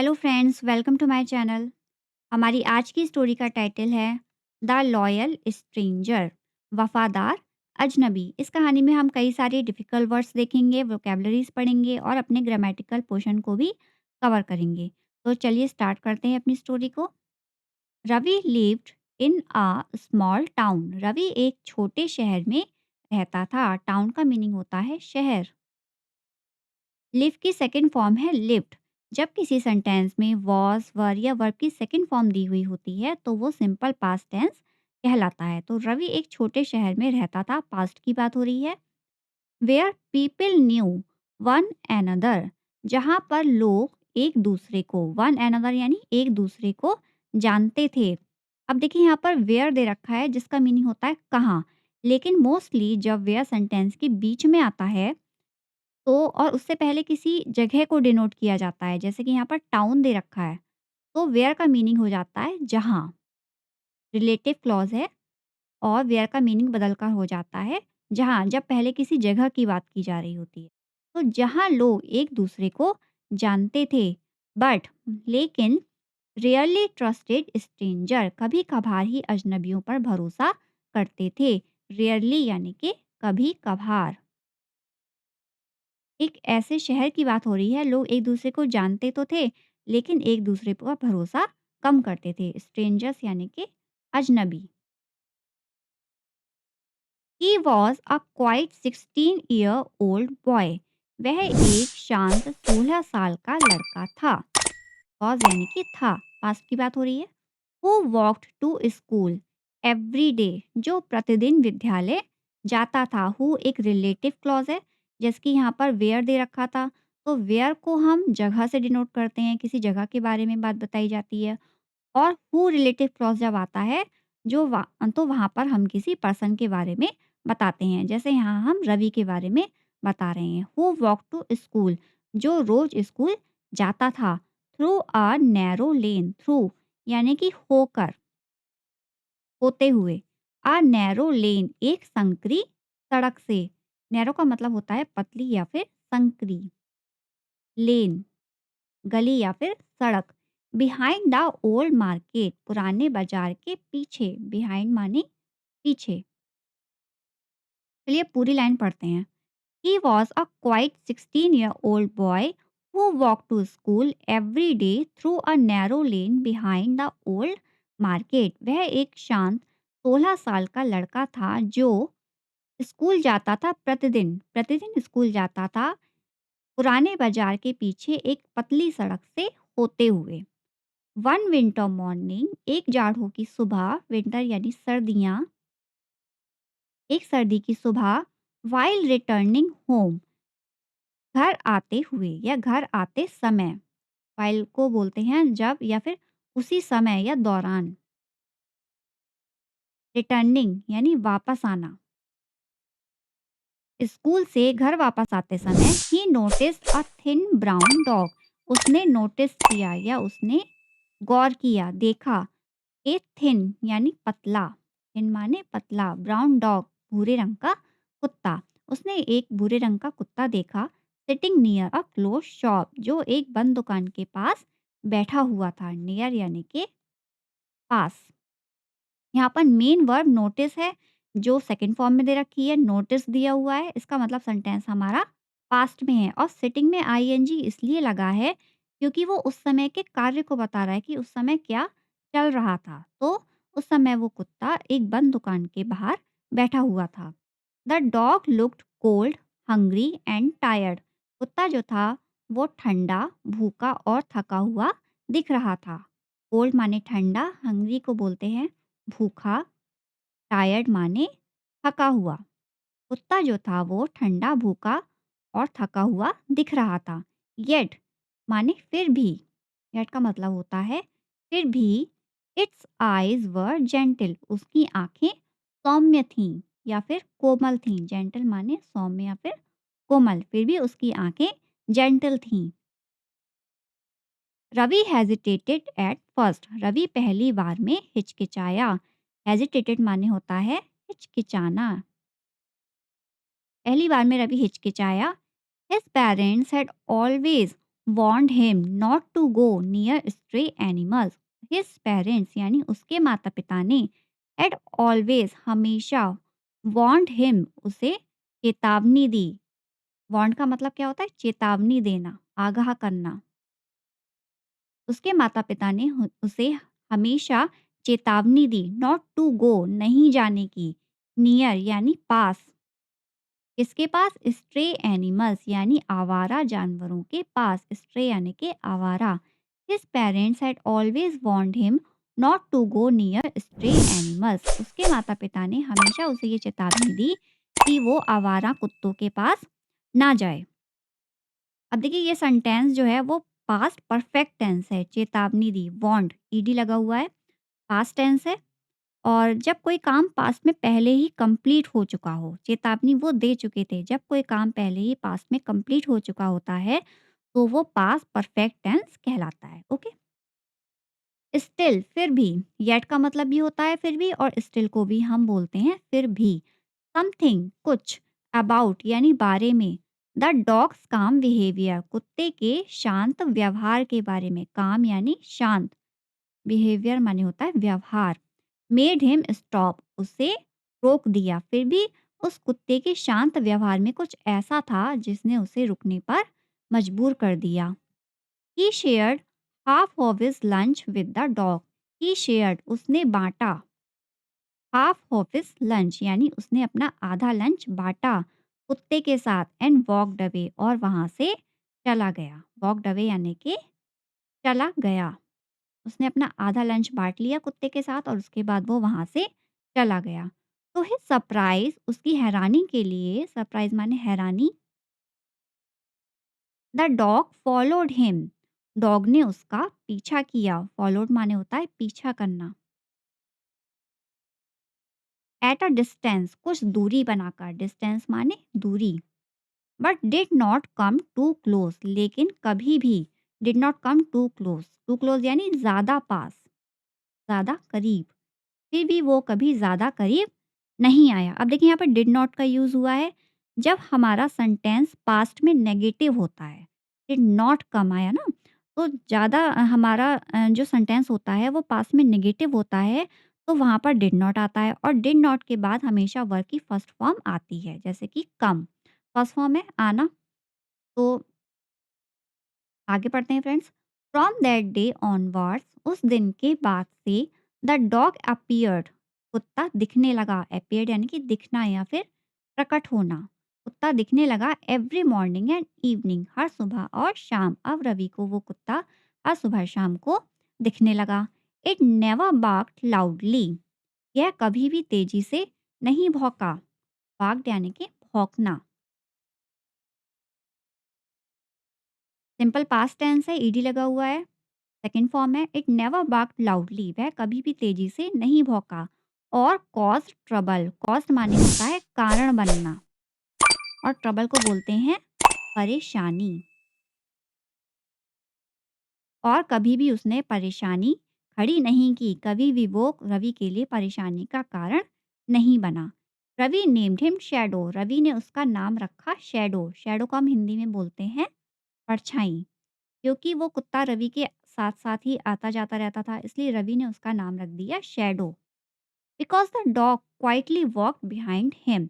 Hello friends, welcome to my channel. हमारी आज की स्टोरी का टाइटल है द लॉयल स्ट्रेंजर, वफादार अजनबी। इस कहानी में हम कई सारे डिफ़िकल्ट वर्ड्स देखेंगे, वोकैबुलरीज पढ़ेंगे और अपने ग्रामेटिकल पोर्शन को भी कवर करेंगे। तो चलिए स्टार्ट करते हैं अपनी स्टोरी को। Ravi lived in a small town. Ravi एक छोटे शहर में रहता था। टाउन का मीनिंग होता है शहर। लिव की सेकंड फॉर्म है लिव्ड। जब किसी सेंटेंस में वॉज, वर या वर्ब की सेकंड फॉर्म दी हुई होती है तो वो सिंपल पास्ट टेंस कहलाता है। तो रवि एक छोटे शहर में रहता था, पास्ट की बात हो रही है। Where people knew one another, जहाँ पर लोग एक दूसरे को, वन एनदर यानी एक दूसरे को जानते थे। अब देखिए यहाँ पर वेयर दे रखा है जिसका मीनिंग होता है कहाँ, लेकिन मोस्टली जब वेयर सेंटेंस के बीच में आता है तो और उससे पहले किसी जगह को डिनोट किया जाता है, जैसे कि यहाँ पर टाउन दे रखा है, तो वेयर का मीनिंग हो जाता है जहाँ। रिलेटिव क्लॉज है और वेयर का मीनिंग बदल कर हो जाता है जहाँ, जब पहले किसी जगह की बात की जा रही होती है। तो जहाँ लोग एक दूसरे को जानते थे, बट लेकिन रियली ट्रस्टेड स्ट्रेंजर, कभी कभार ही अजनबियों पर भरोसा करते थे। रियरली यानी कि कभी कभार। एक ऐसे शहर की बात हो रही है, लोग एक दूसरे को जानते तो थे लेकिन एक दूसरे पर भरोसा कम करते थे। स्ट्रेंजर्स यानी कि अजनबी। ही was a quiet 16 year old boy. वह एक शांत 16 साल का लड़का था। वॉज यानी कि था, पास्ट की बात हो रही है। Who walked to school every day, जो प्रतिदिन विद्यालय जाता था। हु एक रिलेटिव क्लॉज है, जैसे कि यहाँ पर वेयर दे रखा था, तो वेयर को हम जगह से डिनोट करते हैं, किसी जगह के बारे में बात बताई जाती है। और हु रिलेटिव क्लॉज जब आता है तो वहाँ पर हम किसी पर्सन के बारे में बताते हैं, जैसे यहाँ हम रवि के बारे में बता रहे हैं। हु वॉक टू स्कूल, जो रोज स्कूल जाता था। Through a narrow lane, through यानी कि होकर, होते हुए। अ नैरो लेन एक संकरी सड़क से। नैरो का मतलब होता है पतली या फिर संकरी। लेन गली या फिर सड़क। बिहाइंड द ओल्ड मार्केट, पुराने बाजार के पीछे। बिहाइंड माने पीछे। चलिए पूरी लाइन पढ़ते हैं। He was a quiet 16 year old boy who walk to school every day through a narrow lane behind the old market. वह एक शांत 16 साल का लड़का था जो स्कूल जाता था प्रतिदिन, प्रतिदिन स्कूल जाता था पुराने बाजार के पीछे एक पतली सड़क से होते हुए। वन विंटर मॉर्निंग, एक जाड़ों की सुबह, विंटर यानी सर्दियाँ, एक सर्दी की सुबह। वाइल रिटर्निंग होम, घर आते हुए या घर आते समय। वाइल को बोलते हैं जब या फिर उसी समय या दौरान। रिटर्निंग यानी वापस आना। स्कूल से घर वापस आते समय ही notice a thin brown dog, उसने नोटिस किया या उसने गौर किया, देखा। ए थिन यानी पतला, थिन माने पतला, ब्राउन डॉग भूरे रंग का कुत्ता। उसने एक भूरे रंग का कुत्ता देखा। Sitting near a close shop, जो एक बंद दुकान के पास बैठा हुआ था। नियर यानी के पास। यहाँ पर मेन वर्ब नोटिस है, जो सेकंड फॉर्म में दे रखी है। नोटिस दिया हुआ है, इसका मतलब सेंटेंस हमारा पास्ट में है। और सिटिंग में आईएनजी इसलिए लगा है क्योंकि वो उस समय के कार्य को बता रहा है कि उस समय क्या चल रहा था। तो उस समय वो कुत्ता एक बंद दुकान के बाहर बैठा हुआ था। The dog looked cold, hungry and tired. कुत्ता जो था वो ठंडा, भूखा और थका हुआ दिख रहा था। कोल्ड माने ठंडा, हंग्री को बोलते हैं भूखा, टायर्ड माने थका हुआ। कुत्ता जो था वो ठंडा, भूखा और थका हुआ दिख रहा था। येट माने फिर भी। येट का मतलब होता है फिर भी। इट्स आईज वर जेंटल, उसकी आंखें सौम्य थीं या फिर कोमल थीं। जेंटल माने सौम्य या फिर कोमल, फिर भी उसकी आंखें जेंटल थीं। Ravi hesitated at first, Ravi पहली बार में हिचकिचाया। हेजिटेटेड माने होता है हिचकिचाना। पहली बार में रवि हिचकिचाया। His parents had always warned him not to go near stray animals. His parents यानी उसके माता पिता ने had always हमेशा warned him उसे चेतावनी दी। वार्न का मतलब क्या होता है? चेतावनी देना, आगाह करना। उसके माता पिता ने उसे हमेशा चेतावनी दी नॉट टू गो नहीं जाने की, नियर यानी पास, किसके पास? स्ट्रे एनिमल्स यानी आवारा जानवरों के पास, स्ट्रे यानी के आवारा। His parents had always warned him not to go near stray animals. उसके माता पिता ने हमेशा उसे ये चेतावनी दी कि वो आवारा कुत्तों के पास ना जाए। अब देखिए ये सेंटेंस जो है वो पास्ट परफेक्ट टेंस है। चेतावनी दी, वार्नड, ईडी लगा हुआ है, पास्ट टेंस है। और जब कोई काम पास्ट में पहले ही कंप्लीट हो चुका हो, चेतावनी वो दे चुके थे, जब कोई काम पहले ही पास्ट में कंप्लीट हो चुका होता है तो वो पास्ट परफेक्ट टेंस कहलाता है। ओके, स्टिल फिर भी, येट का मतलब भी होता है फिर भी, और स्टिल को भी हम बोलते हैं फिर भी। समथिंग कुछ, अबाउट यानी बारे में, द डॉग्स काम बिहेवियर कुत्ते के शांत व्यवहार के बारे में, काम यानी शांत, बिहेवियर माने होता है व्यवहार। मेड हिम स्टॉप उसे रोक दिया, फिर भी उस कुत्ते के शांत व्यवहार में कुछ ऐसा था जिसने उसे रुकने पर मजबूर कर दिया। He shared half of his lunch with the dog. He shared उसने बांटा, हाफ ऑफ हिज लंच यानी उसने अपना आधा लंच बांटा कुत्ते के साथ, एंड वॉकड अवे और वहां से चला गया। वॉकड अवे यानी कि चला गया। उसने अपना आधा लंच बाँट लिया कुत्ते के साथ और उसके बाद वो वहाँ से चला गया। तो हिज सरप्राइज़ उसकी हैरानी के लिए, सरप्राइज़ माने हैरानी, the dog followed him dog ने उसका पीछा किया। फॉलोड माने होता है पीछा करना। एट अ डिस्टेंस कुछ दूरी बनाकर, डिस्टेंस माने दूरी। But did not come to close लेकिन कभी भी, did not come to close यानी ज़्यादा पास, ज़्यादा करीब। फिर भी वो कभी ज़्यादा करीब नहीं आया। अब देखिए यहाँ पर डिड नॉट का यूज़ हुआ है जब हमारा सेंटेंस पास्ट में नेगेटिव होता है। डिड नॉट कम आया ना, तो ज़्यादा हमारा जो सेंटेंस होता है वो पास्ट में नेगेटिव होता है, तो वहाँ पर डिड नॉट आता है। और डिड नॉट के बाद हमेशा वर्ब की फर्स्ट फॉर्म आती है, जैसे कि कम फर्स्ट फॉर्म है आना। तो आगे पढ़ते हैं friends. From that day onwards उस दिन के बाद से द डॉग अपीयर्ड कुत्ता दिखने लगा। अपीयर्ड यानी कि दिखना या फिर प्रकट होना। कुत्ता दिखने लगा एवरी मॉर्निंग एंड इवनिंग, हर सुबह और शाम। अब रवि को वो कुत्ता हर सुबह शाम को दिखने लगा। इट नेवर बार्क्ड लाउडली यह कभी भी तेजी से नहीं भौंका। बार्क्ड यानी कि भौंकना। सिंपल पास्ट टेंस है, ईडी लगा हुआ है। सेकंड फॉर्म है इट नेवर बार्क्ड लाउडली वह कभी भी तेजी से नहीं भौंका। और कॉज ट्रबल, कॉस्ट माने होता है कारण बनना, और ट्रबल को बोलते हैं परेशानी। और कभी भी उसने परेशानी खड़ी नहीं की, कभी भी वो रवि के लिए परेशानी का कारण नहीं बना। Ravi named him Shadow Ravi ने उसका नाम रखा शैडो। शैडो को हम हिंदी में बोलते हैं परछाई। क्योंकि वो कुत्ता रवि के साथ साथ ही आता जाता रहता था, इसलिए रवि ने उसका नाम रख दिया shadow. Because the dog quietly walk behind him.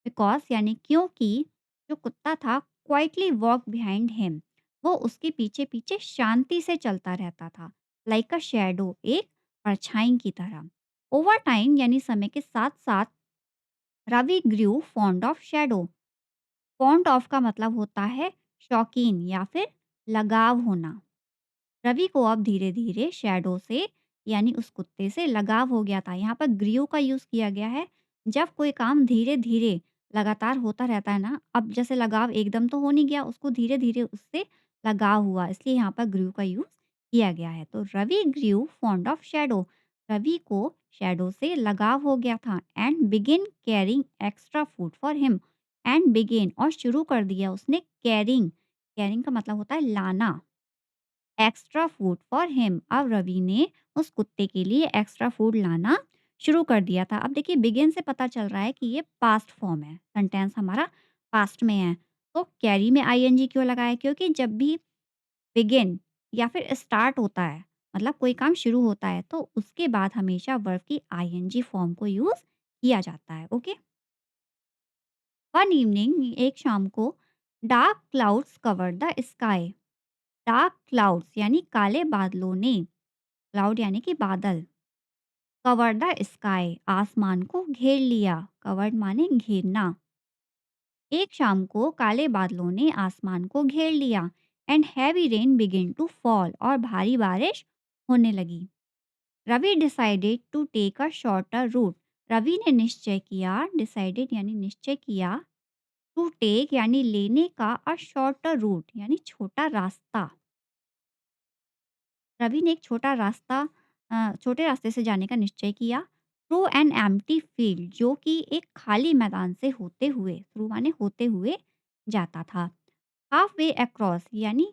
Because यानी क्योंकि जो कुत्ता था क्वाइटली वॉक बिहाइंड हिम वो उसके पीछे पीछे शांति से चलता रहता था। लाइक अ शैडो एक परछाई की तरह। ओवर टाइम यानी समय के साथ साथ Ravi grew fond of shadow. Fond of का मतलब होता है शौकीन या फिर लगाव होना। रवि को अब धीरे-धीरे शैडो से यानी उस कुत्ते से लगाव हो गया था। यहाँ पर ग्रीव का यूज़ किया गया है। जब कोई काम धीरे-धीरे लगातार होता रहता है ना, अब जैसे लगाव एकदम तो हो नहीं गया, उसको धीरे-धीरे उससे लगाव हुआ, इसलिए यहाँ पर ग्रीव का यूज़ किया गया है। तो Ravi grew fond of Shadow Ravi को शैडो से लगाव हो गया था। And begin caring extra food for him and begin और शुरू कर दिया उसने कैरिंग। कैरिंग का मतलब होता है लाना एक्स्ट्रा फूड फॉर हिम। अब रवि ने उस कुत्ते के लिए एक्स्ट्रा फूड लाना शुरू कर दिया था। अब देखिए बिगिन से पता चल रहा है कि ये पास्ट फॉर्म है, सेंटेंस हमारा पास्ट में है। तो कैरी में आईएनजी क्यों लगाया? क्योंकि जब भी बिगिन या फिर स्टार्ट होता है, मतलब कोई काम शुरू होता है, तो उसके बाद हमेशा वर्ब की आईएनजी फॉर्म को यूज़ किया जाता है। ओके। वन इवनिंग, एक शाम को, dark clouds covered the sky. Dark clouds यानी काले बादलों ने, क्लाउड यानी कि बादल, कवर्ड द स्काई आसमान को घेर लिया। कवर्ड माने घेरना। एक शाम को काले बादलों ने आसमान को घेर लिया and heavy rain begin to fall, और भारी बारिश होने लगी। Ravi decided to take a shorter route. Ravi ने निश्चय किया, डिसाइडेड यानी निश्चय किया, टू टेक यानी लेने का, अ शॉर्टर रूट यानी छोटा रास्ता। रवि ने एक छोटे रास्ते से जाने का निश्चय किया। थ्रू एन एम्प्टी फील्ड, जो कि एक खाली मैदान से होते हुए, थ्रू माने होते हुए, जाता था। हाफ वे अक्रॉस यानी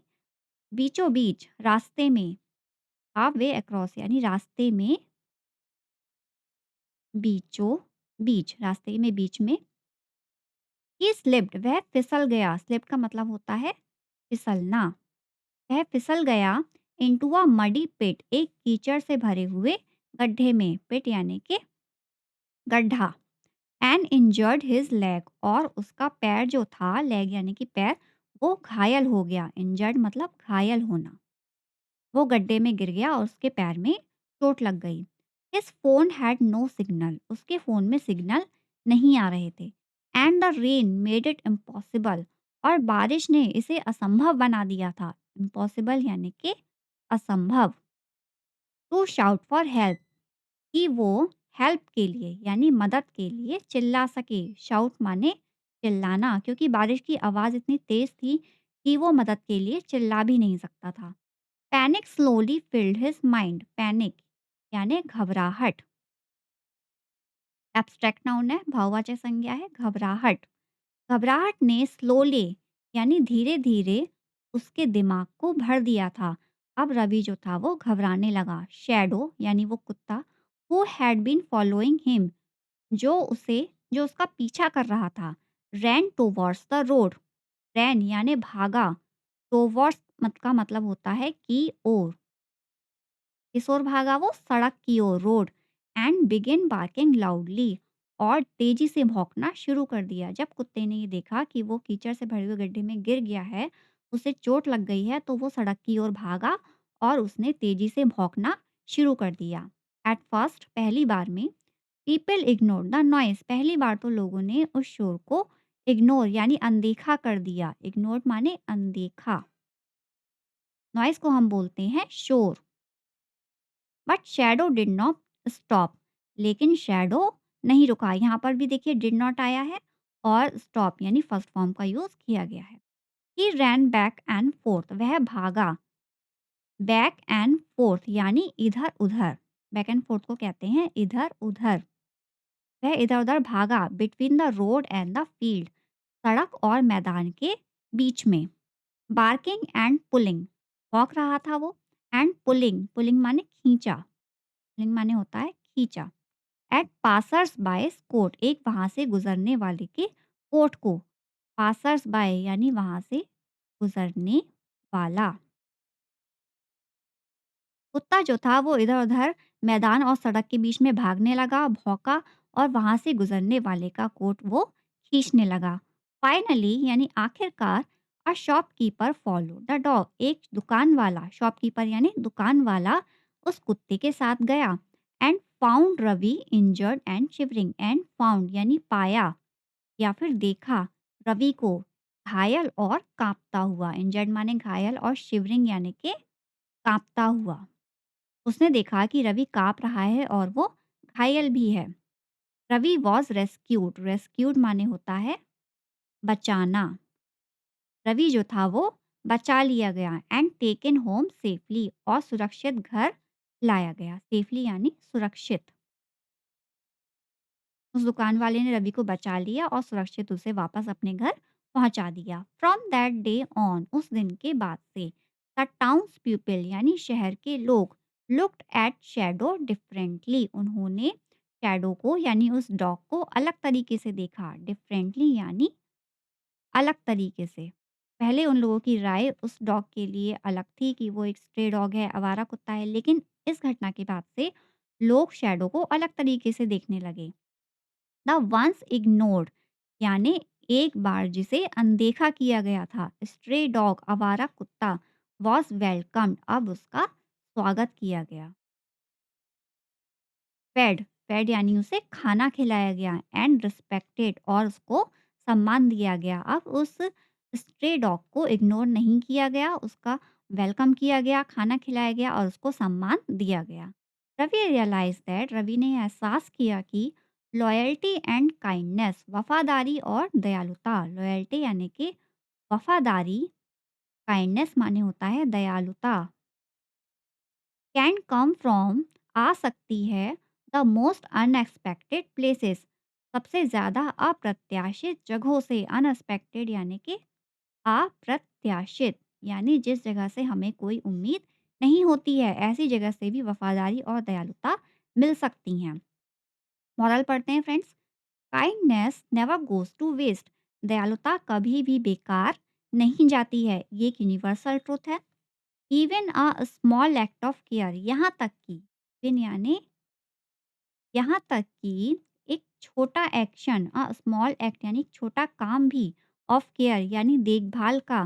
बीचों बीच, रास्ते में। हाफ वे अक्रॉस यानी रास्ते में, बीचों बीच, रास्ते में बीच में। ही स्लिप्ड, वह फिसल गया। स्लिप्ड का मतलब होता है फिसलना। वह फिसल गया इनटू अ मडी पिट, एक कीचड़ से भरे हुए गड्ढे में। पिट यानी कि गड्ढा। एंड इंजर्ड हिज लेग, और उसका पैर जो था, लेग यानी कि पैर, वो घायल हो गया। इंजर्ड मतलब घायल होना। वो गड्ढे में गिर गया और उसके पैर में चोट लग गई। His phone had no signal, उसके फ़ोन में सिग्नल नहीं आ रहे थे। And the rain made it impossible, और बारिश ने इसे असंभव बना दिया था। इम्पॉसिबल यानी कि असंभव। टू शाउट फॉर हेल्प, कि वो हेल्प के लिए यानी मदद के लिए चिल्ला सके। शाउट माने चिल्लाना, क्योंकि बारिश की आवाज़ इतनी तेज़ थी कि वो मदद के लिए चिल्ला भी नहीं सकता था। Panic slowly field his mind. Panic यानी घबराहट, एब्स्ट्रैक्ट नाउन है, भाववाचक संज्ञा है, घबराहट। घबराहट ने स्लोली यानी धीरे धीरे उसके दिमाग को भर दिया था। अब रवि जो था वो घबराने लगा। शैडो यानी वो कुत्ता, who had been following him, जो उसका पीछा कर रहा था, ran towards the road. Ran यानी भागा, टूवर्ड्स मत का मतलब होता है की ओर, किस ओर भागा वो, सड़क की ओर, road. And begin barking loudly, और तेजी से भौंकना शुरू कर दिया। जब कुत्ते ने ये देखा कि वो कीचड़ से भरे हुए गड्ढे में गिर गया है, उसे चोट लग गई है, तो वो सड़क की ओर भागा और उसने तेजी से भौंकना शुरू कर दिया। एट फर्स्ट, पहली बार में, पीपल इग्नोर द नॉइस, पहली बार तो लोगों ने उस शोर को इग्नोर यानी अनदेखा कर दिया। इग्नोर माने अनदेखा। नॉइस को हम बोलते हैं शोर। But shadow did not stop, लेकिन शैडो नहीं रुका। यहाँ पर भी देखिए डिड नॉट आया है और स्टॉप यानी फर्स्ट फॉर्म का यूज किया गया है। ही रैन बैक एंड फोर्थ, वह भागा। बैक एंड फोर्थ यानी इधर उधर। बैक एंड फोर्थ को कहते हैं इधर उधर। वह इधर उधर भागा between the road and the field, सड़क और मैदान के बीच में। बार्किंग एंड पुलिंग, भौंक रहा था वो। एंड पुलिंग, पुलिंग माने खींचा, पुलिंग माने होता है खींचा। एट पासर्स बाय कोर्ट, एक वहां से गुजरने वाले के कोर्ट को। पासर्स बाय यानी वहां से गुजरने वाला। कुत्ता जो था वो इधर-उधर मैदान और सड़क के बीच में भागने लगा, भौंका और वहां से गुजरने वाले का कोट वो खींचने लगा। फाइनली यानी आखिरकार, a shopkeeper follow the dog, एक दुकान वाला, शॉपकीपर यानी दुकान वाला, उस कुत्ते के साथ गया। And found Ravi injured and shivering. And found यानी पाया या फिर देखा रवि को घायल और कांपता हुआ। इंजर्ड माने घायल और शिवरिंग यानी कि कांपता हुआ। उसने देखा कि रवि काँप रहा है और वो घायल भी है। रवि वॉज रेस्क्यूड, रेस्क्यूड माने होता है बचाना। रवि जो था वो बचा लिया गया। एंड टेकन होम सेफली, और सुरक्षित घर लाया गया। सेफली यानी सुरक्षित। उस दुकान वाले ने रवि को बचा लिया और सुरक्षित उसे वापस अपने घर पहुंचा दिया। फ्रॉम दैट डे ऑन, उस दिन के बाद से, द टाउन्स पीपल यानी शहर के लोग, लुक्ड एट शैडो डिफरेंटली, उन्होंने शैडो को यानी उस डॉग को अलग तरीके से देखा। डिफरेंटली यानी अलग तरीके से। पहले उन लोगों की राय उस डॉग के लिए अलग थी कि वो एक स्ट्रे डॉग है, आवारा कुत्ता है, लेकिन इस घटना के बाद से लोग शैडो को अलग तरीके से देखने लगे। द वंस इग्नोर्ड यानी एक बार जिसे अनदेखा किया गया था, स्ट्रे डॉग आवारा कुत्ता वॉज वेलकम्ड, अब उसका स्वागत किया गया। फेड फेड यानी उसे खाना खिलाया गया एंड रिस्पेक्टेड और उसको सम्मान दिया गया। अब उस स्ट्रे डॉग को इग्नोर नहीं किया गया, उसका वेलकम किया गया, खाना खिलाया गया और उसको सम्मान दिया गया। रवि रियलाइज दैट रवि ने एहसास किया कि लॉयल्टी एंड काइंडनेस वफादारी और दयालुता, लॉयल्टी यानी कि वफादारी, काइंडनेस माने होता है दयालुता, कैन कम फ्रॉम आ सकती है द मोस्ट अनएक्सपेक्टेड प्लेसेस, सबसे ज़्यादा अप्रत्याशित जगहों से। अनएक्सपेक्टेड यानी कि अप्रत्याशित, यानी जिस जगह से हमें कोई उम्मीद नहीं होती है, ऐसी जगह से भी वफादारी और दयालुता मिल सकती हैं। मॉरल पढ़ते हैं friends. Kindness never goes to waste, दयालुता कभी भी बेकार नहीं जाती है, ये एक यूनिवर्सल ट्रुथ है। Even a small act of care, यहाँ तक कि एक छोटा एक्शन, स्मॉल एक्ट यानी छोटा काम भी, ऑफ केयर यानी देखभाल का,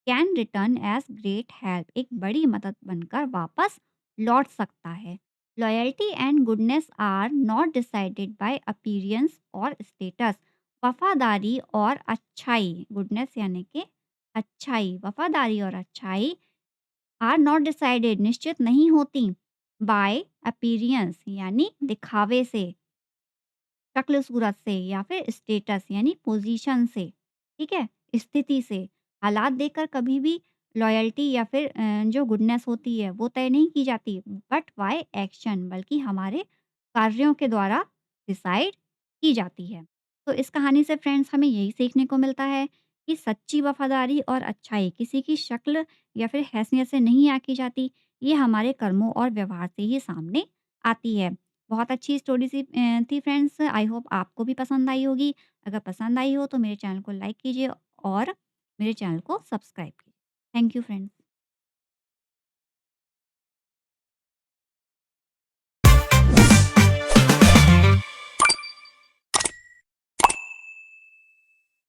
can return as great help, एक बड़ी मदद बनकर वापस लौट सकता है। Loyalty and goodness are not decided by appearance और स्टेटस, वफादारी और अच्छाई, गुडनेस यानी कि अच्छाई, वफादारी और अच्छाई आर नॉट डिसाइडेड निश्चित नहीं होती बाय अपीयरेंस यानी दिखावे से, शक्ल सूरत से, या फिर स्टेटस यानी पोजीशन से, ठीक है, स्थिति से। हालात देखकर कभी भी लॉयल्टी या फिर जो गुडनेस होती है वो तय नहीं की जाती, बट बाय एक्शन, बल्कि हमारे कार्यों के द्वारा डिसाइड की जाती है। तो इस कहानी से फ्रेंड्स हमें यही सीखने को मिलता है कि सच्ची वफादारी और अच्छाई किसी की शक्ल या फिर हैसियत से नहीं आकी जाती, ये हमारे कर्मों और व्यवहार से ही सामने आती है। बहुत अच्छी स्टोरी थी फ्रेंड्स, आई होप आपको भी पसंद आई होगी। अगर पसंद आई हो तो मेरे चैनल को लाइक कीजिए और मेरे चैनल को सब्सक्राइब कीजिए। Thank you friends.